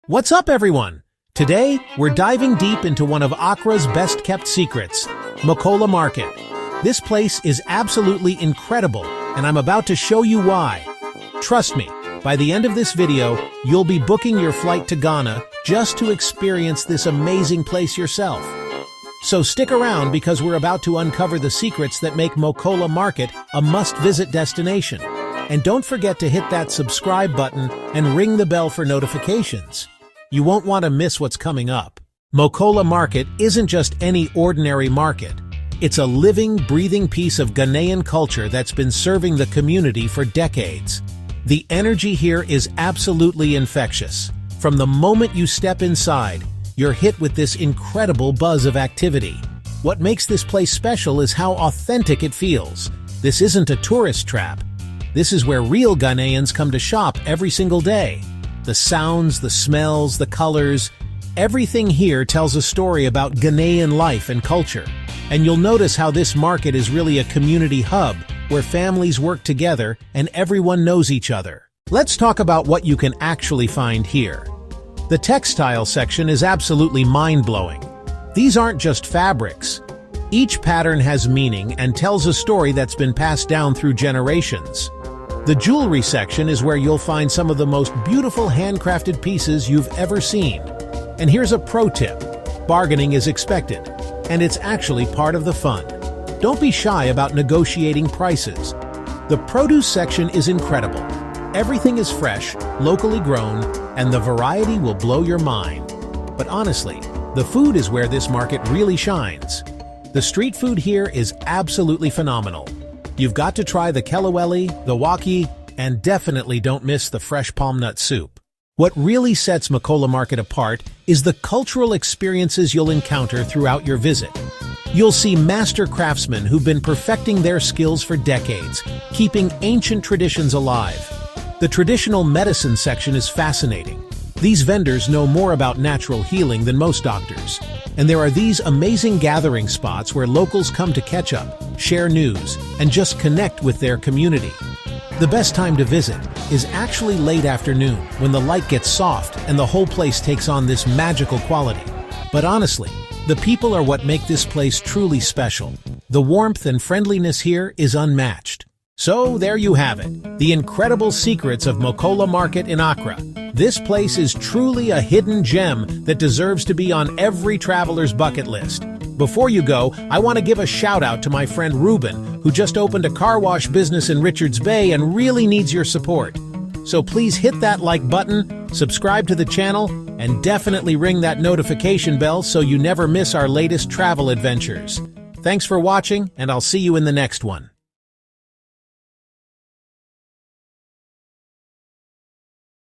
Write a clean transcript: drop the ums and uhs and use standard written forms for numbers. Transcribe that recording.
What's up, everyone? Today, we're diving deep into one of Accra's best-kept secrets, Mokola Market. This place is absolutely incredible, and I'm about to show you why. Trust me, by the end of this video, you'll be booking your flight to Ghana just to experience this amazing place yourself. So stick around because we're about to uncover the secrets that make Mokola Market a must-visit destination. And don't forget to hit that subscribe button and ring the bell for notifications. You won't want to miss what's coming up. Mokola Market isn't just any ordinary market. It's a living, breathing piece of Ghanaian culture that's been serving the community for decades. The energy here is absolutely infectious. From the moment you step inside, you're hit with this incredible buzz of activity. What makes this place special is how authentic it feels. This isn't a tourist trap. This is where real Ghanaians come to shop every single day. The sounds, the smells, the colors, everything here tells a story about Ghanaian life and culture. And you'll notice how this market is really a community hub where families work together and everyone knows each other. Let's talk about what you can actually find here. The textile section is absolutely mind-blowing. These aren't just fabrics. Each pattern has meaning and tells a story that's been passed down through generations. The jewelry section is where you'll find some of the most beautiful handcrafted pieces you've ever seen. And here's a pro tip. Bargaining is expected, and it's actually part of the fun. Don't be shy about negotiating prices. The produce section is incredible. Everything is fresh, locally grown, and the variety will blow your mind. But honestly, the food is where this market really shines. The street food here is absolutely phenomenal. You've got to try the kelewele, the waki, and definitely don't miss the fresh palm nut soup. What really sets Mokola Market apart is the cultural experiences you'll encounter throughout your visit. You'll see master craftsmen who've been perfecting their skills for decades, keeping ancient traditions alive. The traditional medicine section is fascinating. These vendors know more about natural healing than most doctors. And there are these amazing gathering spots where locals come to catch up, share news, and just connect with their community. The best time to visit is actually late afternoon when the light gets soft and the whole place takes on this magical quality. But honestly, the people are what make this place truly special. The warmth and friendliness here is unmatched. So there you have it, the incredible secrets of Mokola Market in Accra. This place is truly a hidden gem that deserves to be on every traveler's bucket list. Before you go, I want to give a shout out to my friend Ruben, who just opened a car wash business in Richards Bay and really needs your support. So please hit that like button, subscribe to the channel, and definitely ring that notification bell so you never miss our latest travel adventures. Thanks for watching, and I'll see you in the next one.